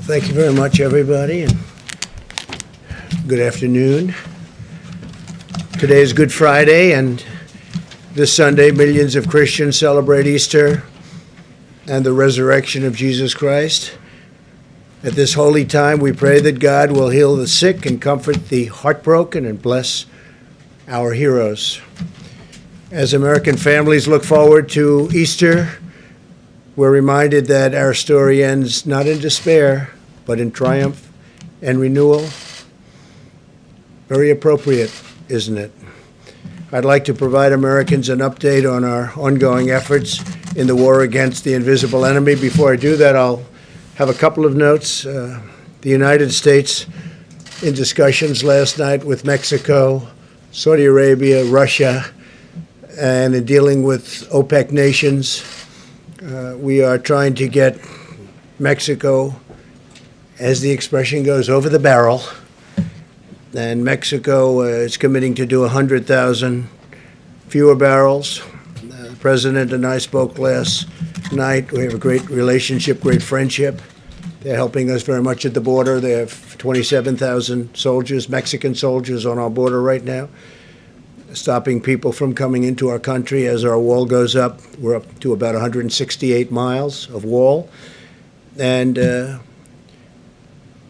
Thank you very much, everybody, and good afternoon. Today is Good Friday, and this Sunday, millions of Christians celebrate Easter and the resurrection of Jesus Christ. At this holy time, we pray that God will heal the sick and comfort the heartbroken and bless our heroes. As American families look forward to Easter, we're reminded that our story ends not in despair, but in triumph and renewal. Very appropriate, isn't it? I'd like to provide Americans an update on our ongoing efforts in the war against the invisible enemy. Before I do that, I'll have a couple of notes. The United States, in discussions last night with Mexico, Saudi Arabia, Russia, and in dealing with OPEC nations, we are trying to get Mexico, as the expression goes, over the barrel. And Mexico is committing to do 100,000 fewer barrels. The president and I spoke last night. We have a great relationship, great friendship. They're helping us very much at the border. They have 27,000 soldiers, Mexican soldiers, on our border right now, stopping people from coming into our country as our wall goes up. We're up to about 168 miles of wall. And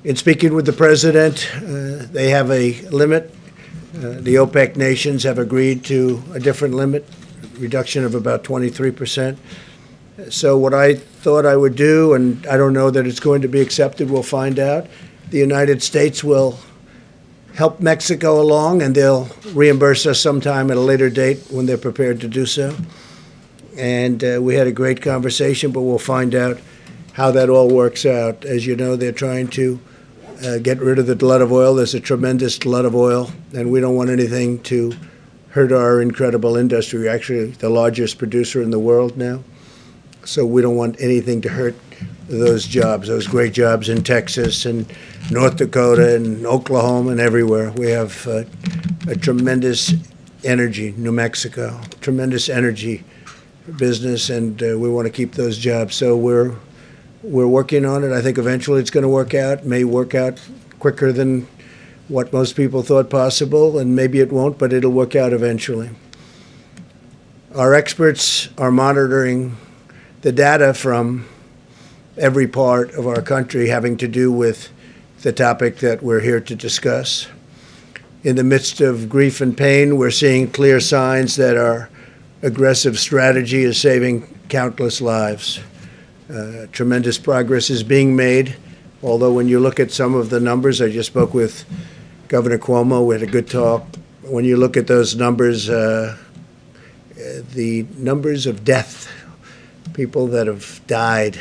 in speaking with the president, they have a limit. The OPEC nations have agreed to a different limit, reduction of about 23%. So what I thought I would do, and I don't know that it's going to be accepted, we'll find out. The United States will help Mexico along, and they'll reimburse us sometime at a later date when they're prepared to do so. And we had a great conversation, but we'll find out how that all works out. As you know, they're trying to get rid of the glut of oil. There's a tremendous glut of oil, and we don't want anything to hurt our incredible industry. We're actually the largest producer in the world now, so we don't want anything to hurt those jobs, those great jobs in Texas and North Dakota and Oklahoma and everywhere. We have a tremendous energy, New Mexico, tremendous energy business, and we want to keep those jobs. So we're working on it. I think eventually it's going to work out. It may work out quicker than what most people thought possible, and maybe it won't, but it'll work out eventually. Our experts are monitoring the data from every part of our country having to do with the topic that we're here to discuss. In the midst of grief and pain, we're seeing clear signs that our aggressive strategy is saving countless lives. Tremendous progress is being made, although when you look at some of the numbers, I just spoke with Governor Cuomo, we had a good talk. When you look at those numbers, the numbers of death, people that have died,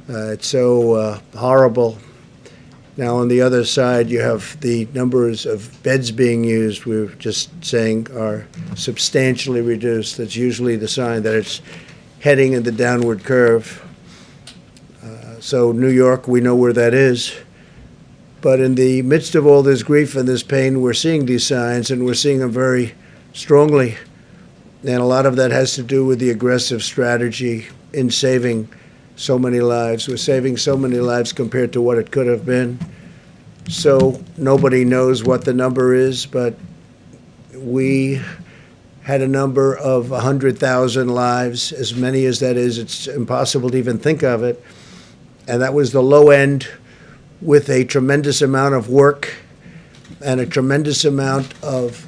it's so horrible. Now, on the other side, you have the numbers of beds being used, we were just saying, are substantially reduced. That's usually the sign that it's heading in the downward curve. So New York, we know where that is. But in the midst of all this grief and this pain, we're seeing these signs, and we're seeing them very strongly. And a lot of that has to do with the aggressive strategy in saving so many lives. We're saving so many lives compared to what it could have been. So nobody knows what the number is, but we had a number of 100,000 lives. As many as that is, it's impossible to even think of it. And that was the low end, with a tremendous amount of work and a tremendous amount of,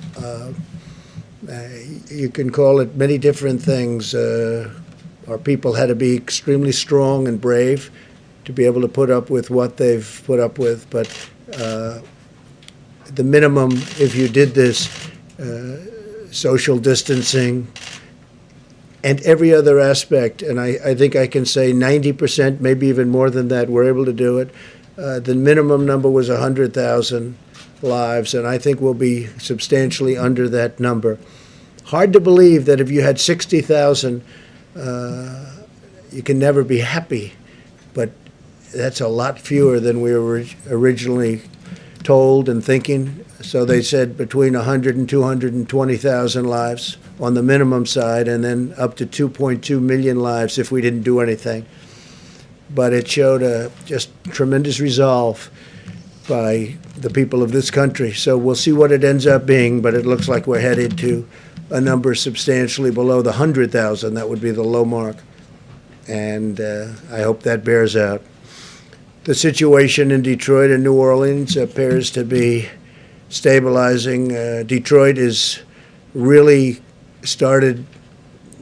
you can call it many different things. Our people had to be extremely strong and brave to be able to put up with what they've put up with. But the minimum, if you did this, social distancing, and every other aspect, and I think I can say 90%, maybe even more than that, we're able to do it. The minimum number was 100,000 lives, and I think we'll be substantially under that number. Hard to believe that if you had 60,000, you can never be happy, but that's a lot fewer than we were originally told and thinking. So they said between 100 and 220,000 lives on the minimum side, and then up to 2.2 million lives if we didn't do anything. but it showed a just tremendous resolve by the people of this country. So we'll see what it ends up being, but it looks like we're headed to a number substantially below the 100,000. That would be the low mark. And I hope that bears out. The situation in Detroit and New Orleans appears to be stabilizing. Detroit is really started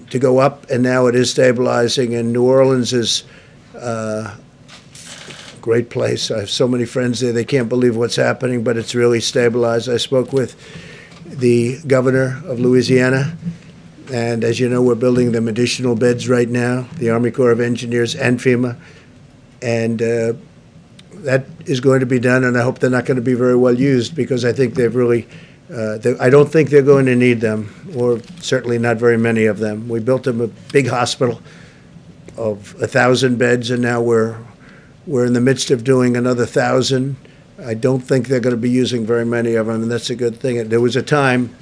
to go up, and now it is stabilizing. And New Orleans is a great place. I have so many friends there. They can't believe what's happening, but it's really stabilized. I spoke with the governor of Louisiana, and as you know, we're building them additional beds right now, the Army Corps of Engineers and FEMA. And that is going to be done, and I hope they're not going to be very well used, because I think they've really, I don't think they're going to need them, or certainly not very many of them. We built them a big hospital of 1,000 beds, and now we're in the midst of doing another 1,000. I don't think they're going to be using very many of them, and that's a good thing. There was a time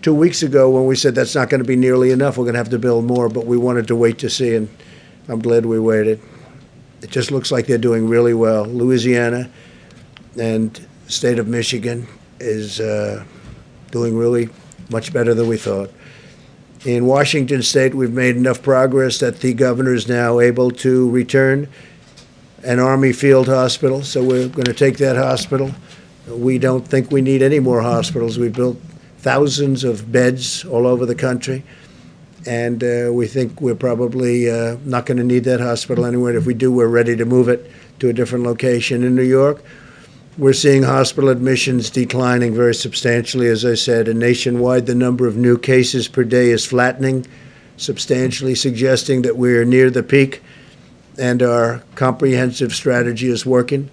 2 weeks ago when we said that's not going to be nearly enough. We're going to have to build more, but we wanted to wait to see, and I'm glad we waited. It just looks like they're doing really well. Louisiana and state of Michigan is doing really much better than we thought. In Washington State, we've made enough progress that the governor is now able to return an Army field hospital, so we're going to take that hospital. We don't think we need any more hospitals. We've built thousands of beds all over the country, and we think we're probably not going to need that hospital anyway. If we do, we're ready to move it to a different location. In New York, we're seeing hospital admissions declining very substantially, as I said, and nationwide the number of new cases per day is flattening substantially, suggesting that we're near the peak and our comprehensive strategy is working.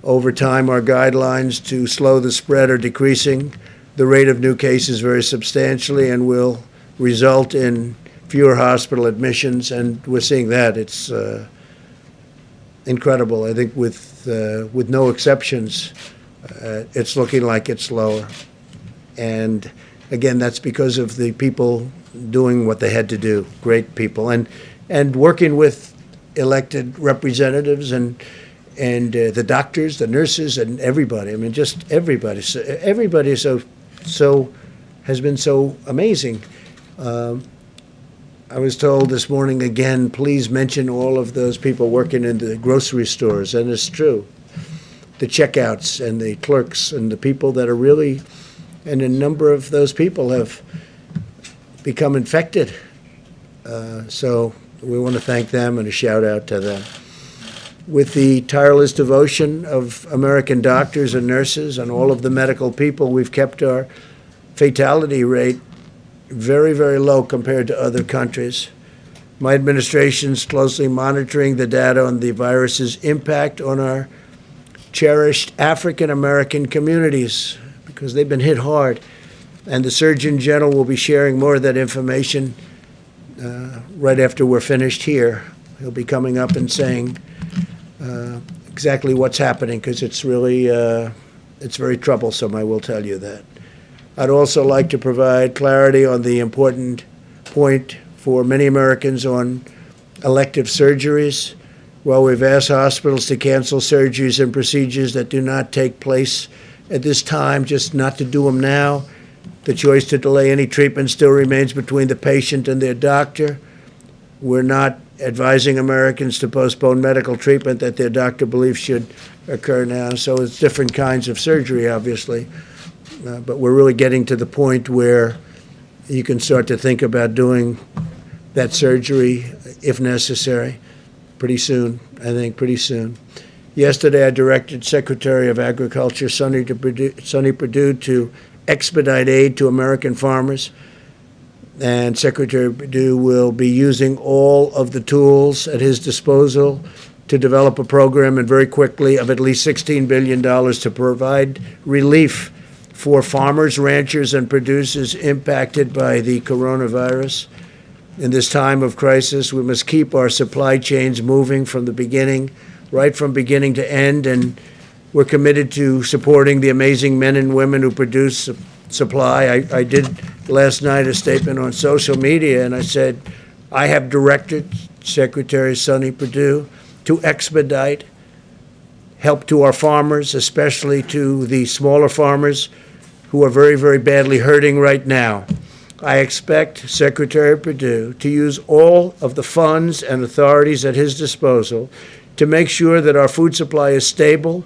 Over time, our guidelines to slow the spread are decreasing the rate of new cases very substantially, and will result in fewer hospital admissions, and we're seeing that. It's incredible. I think with no exceptions, it's looking like it's lower. And again, that's because of the people doing what they had to do, great people, and working with elected representatives and the doctors, the nurses, and everybody. I mean, just everybody. So everybody so has been so amazing. I was told this morning again, please mention all of those people working in the grocery stores, and it's true. The checkouts and the clerks and the people that are really, and a number of those people have become infected. So we want to thank them and a shout out to them. With the tireless devotion of American doctors and nurses and all of the medical people, we've kept our fatality rate very, very low compared to other countries. My administration's closely monitoring the data on the virus's impact on our cherished African American communities, because they've been hit hard. And the Surgeon General will be sharing more of that information right after we're finished here. He'll be coming up and saying exactly what's happening, because it's really, it's very troublesome, I will tell you that. I'd also like to provide clarity on the important point for many Americans on elective surgeries. While we've asked hospitals to cancel surgeries and procedures that do not take place at this time, just not to do them now, the choice to delay any treatment still remains between the patient and their doctor. We're not advising Americans to postpone medical treatment that their doctor believes should occur now. So it's different kinds of surgery, obviously. But we're really getting to the point where you can start to think about doing that surgery, if necessary, pretty soon, I think, pretty soon. Yesterday, I directed Secretary of Agriculture Sonny Perdue to expedite aid to American farmers. And Secretary Perdue will be using all of the tools at his disposal to develop a program, and very quickly, of at least $16 billion to provide relief for farmers, ranchers, and producers impacted by the coronavirus. In this time of crisis, we must keep our supply chains moving from the beginning, right from beginning to end, and we're committed to supporting the amazing men and women who produce supply. I did last night a statement on social media, and I said, I have directed Secretary Sonny Perdue to expedite help to our farmers, especially to the smaller farmers who are very, very badly hurting right now. I expect Secretary Perdue to use all of the funds and authorities at his disposal to make sure that our food supply is stable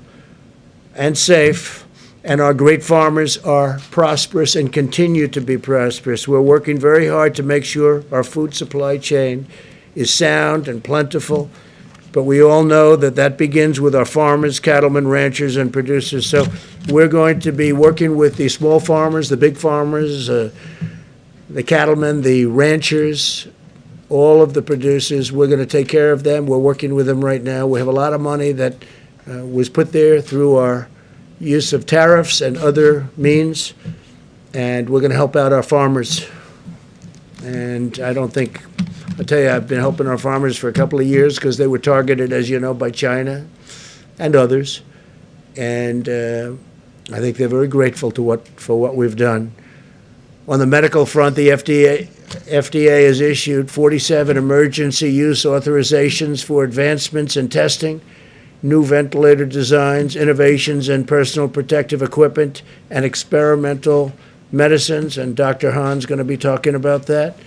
and safe, and our great farmers are prosperous and continue to be prosperous. We're working very hard to make sure our food supply chain is sound and plentiful, but we all know that that begins with our farmers, cattlemen, ranchers, and producers. So we're going to be working with the small farmers, the big farmers, the cattlemen, the ranchers, all of the producers. We're going to take care of them. We're working with them right now. We have a lot of money that was put there through our use of tariffs and other means, and we're going to help out our farmers. And I don't think, I'll tell you, I've been helping our farmers for a couple of years because they were targeted, as you know, by China and others. And I think they're very grateful for what we've done. On the medical front, the FDA has issued 47 emergency use authorizations for advancements in testing, new ventilator designs, innovations in personal protective equipment, and experimental medicines, and Dr. Hahn's going to be talking about that.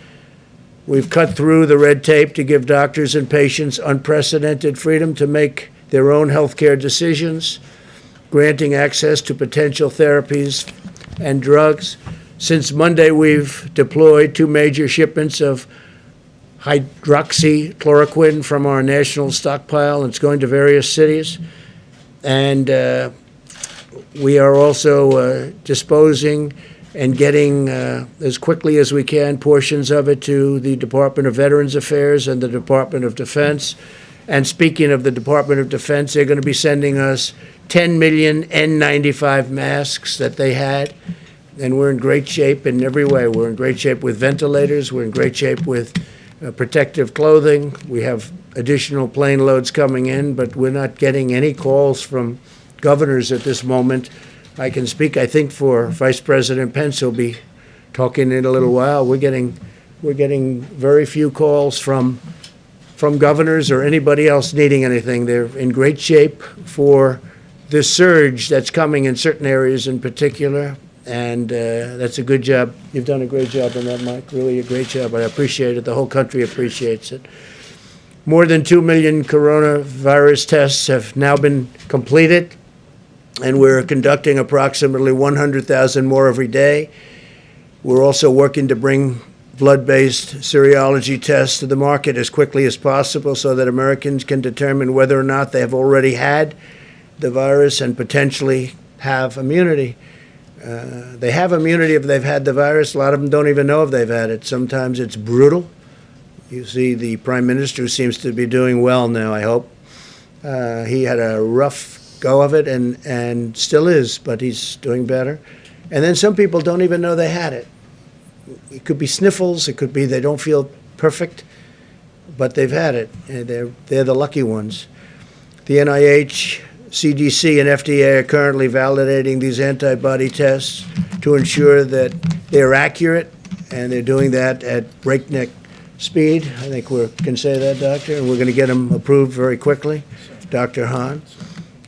We've cut through the red tape to give doctors and patients unprecedented freedom to make their own healthcare decisions, granting access to potential therapies and drugs. Since Monday, we've deployed 2 major shipments of hydroxychloroquine from our national stockpile. It's going to various cities. And we are also disposing and getting, as quickly as we can, portions of it to the Department of Veterans Affairs and the Department of Defense. And speaking of the Department of Defense, they're going to be sending us 10 million N95 masks that they had. And we're in great shape in every way. We're in great shape with ventilators. We're in great shape with protective clothing. We have additional plane loads coming in, but we're not getting any calls from governors at this moment. I can speak, I think, for Vice President Pence, who'll be talking in a little while. We're getting very few calls from governors or anybody else needing anything. They're in great shape for this surge that's coming in certain areas in particular. And that's a good job. You've done a great job on that, Mike. Really a great job. I appreciate it. The whole country appreciates it. More than 2 million coronavirus tests have now been completed, and we're conducting approximately 100,000 more every day. We're also working to bring blood-based serology tests to the market as quickly as possible so that Americans can determine whether or not they have already had the virus and potentially have immunity. They have immunity if they've had the virus. A lot of them don't even know if they've had it. Sometimes it's brutal. You see the Prime Minister seems to be doing well now, I hope. He had a rough go of it and still is, but he's doing better. And then some people don't even know they had it. It could be sniffles. It could be they don't feel perfect, but they've had it. And they're the lucky ones. The NIH, CDC, and FDA are currently validating these antibody tests to ensure that they're accurate, and they're doing that at breakneck speed. I think we can say that, Doctor, and we're going to get them approved very quickly. Dr. Hahn.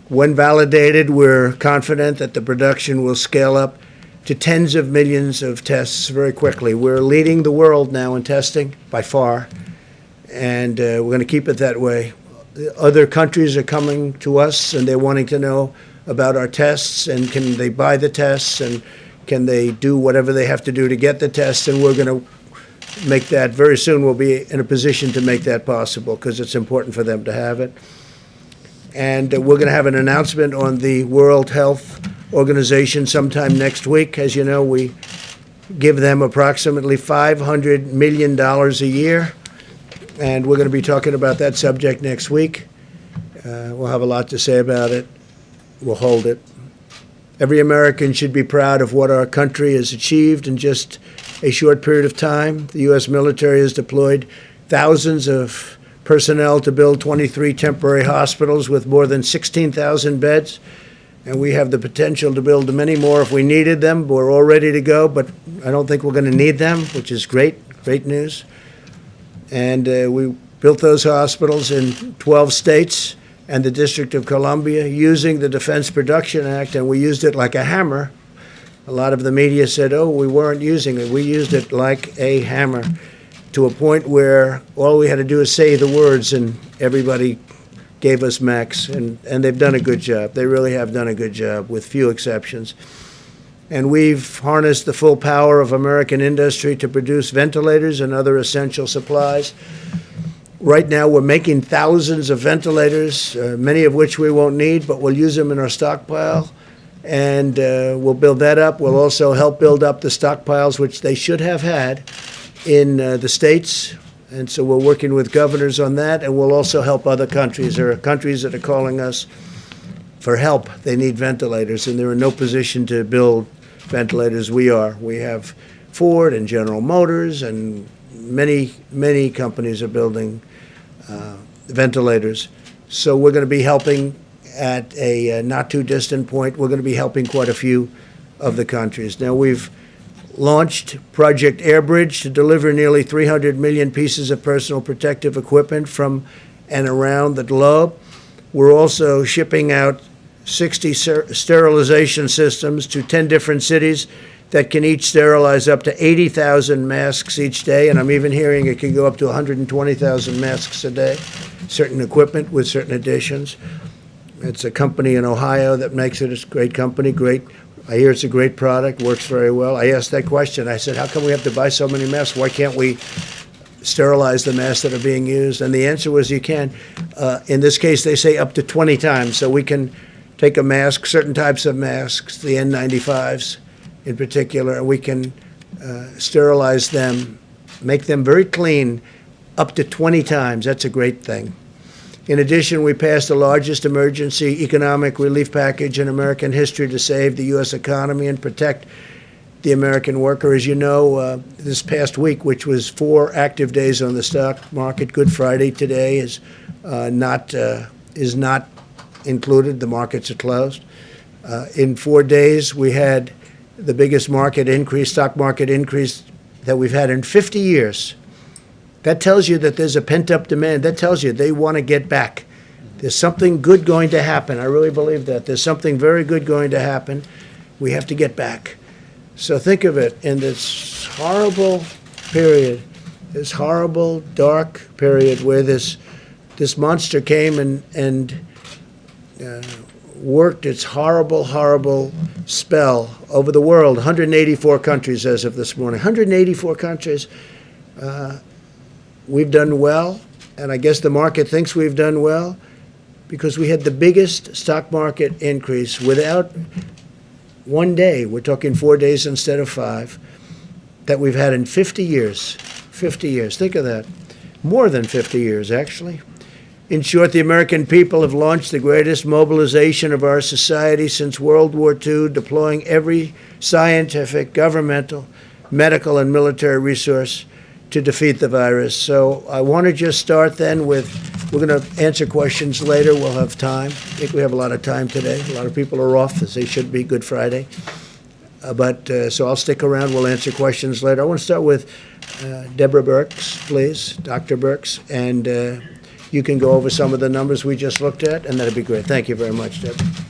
When validated, we're confident that the production will scale up to tens of millions of tests very quickly. We're leading the world now in testing by far, and we're going to keep it that way. Other countries are coming to us, and they're wanting to know about our tests, and can they buy the tests, and can they do whatever they have to do to get the tests, and we're going to make that very soon. We'll be in a position to make that possible because it's important for them to have it. And we're going to have an announcement on the World Health Organization sometime next week. As you know, we give them approximately $500 million a year. And we're going to be talking about that subject next week. We'll have a lot to say about it. We'll hold it. Every American should be proud of what our country has achieved in just a short period of time. The U.S. military has deployed thousands of personnel to build 23 temporary hospitals with more than 16,000 beds. And we have the potential to build many more if we needed them. We're all ready to go, but I don't think we're going to need them, which is great news. And we've built those hospitals in 12 states and the District of Columbia using the Defense Production Act, and we used it like a hammer. A lot of the media said, oh, we weren't using it. We used it like a hammer to a point where all we had to do is say the words and everybody gave us max, and they've done a good job. They really have done a good job with few exceptions. And we've harnessed the full power of American industry to produce ventilators and other essential supplies. Right now, we're making thousands of ventilators, many of which we won't need, but we'll use them in our stockpile, and we'll build that up. We'll also help build up the stockpiles, which they should have had in the states, and so we're working with governors on that, and we'll also help other countries. There are countries that are calling us for help. They need ventilators, and they're in no position to build ventilators. We are. We have Ford and General Motors, and many companies are building ventilators. So we're going to be helping at a not too distant point. We're going to be helping quite a few of the countries. Now, we've launched Project Airbridge to deliver nearly 300 million pieces of personal protective equipment from and around the globe. We're also shipping out 60 sterilization systems to 10 different cities that can each sterilize up to 80,000 masks each day, and I'm even hearing it can go up to 120,000 masks a day, certain equipment with certain additions. It's a company in Ohio that makes it. It's a great company, great. I hear it's a great product, works very well. I asked that question. I said, how come we have to buy so many masks? Why can't we sterilize the masks that are being used? And the answer was you can. In this case, they say up to 20 times. So we can take a mask, certain types of masks, the N95s in particular, and we can sterilize them, make them very clean up to 20 times. That's a great thing. In addition, we passed the largest emergency economic relief package in American history to save the U.S. economy and protect the American worker. As you know, this past week, which was 4 active days on the stock market, Good Friday today is not included. The markets are closed. In 4 days, we had the biggest market increase, stock market increase that we've had in 50 years. That tells you that there's a pent-up demand. That tells you they want to get back. There's something good going to happen. I really believe that. There's something very good going to happen. We have to get back. So think of it in this horrible period, this horrible, dark period where this monster came and worked its horrible, horrible spell over the world. 184 countries as of this morning. 184 countries. We've done well, and I guess the market thinks we've done well because we had the biggest stock market increase without one day. We're talking 4 days instead of 5 that we've had in 50 years. 50 years. Think of that. More than 50 years, actually. In short, the American people have launched the greatest mobilization of our society since World War II, deploying every scientific, governmental, medical, and military resource to defeat the virus. So I want to just start then with, we're going to answer questions later. We'll have time. I think we have a lot of time today. A lot of people are off, as they should be, Good Friday. So I'll stick around. We'll answer questions later. I want to start with Deborah Birx, please, Dr. Birx, and you can go over some of the numbers we just looked at, and that'd be great. Thank you very much, Deborah.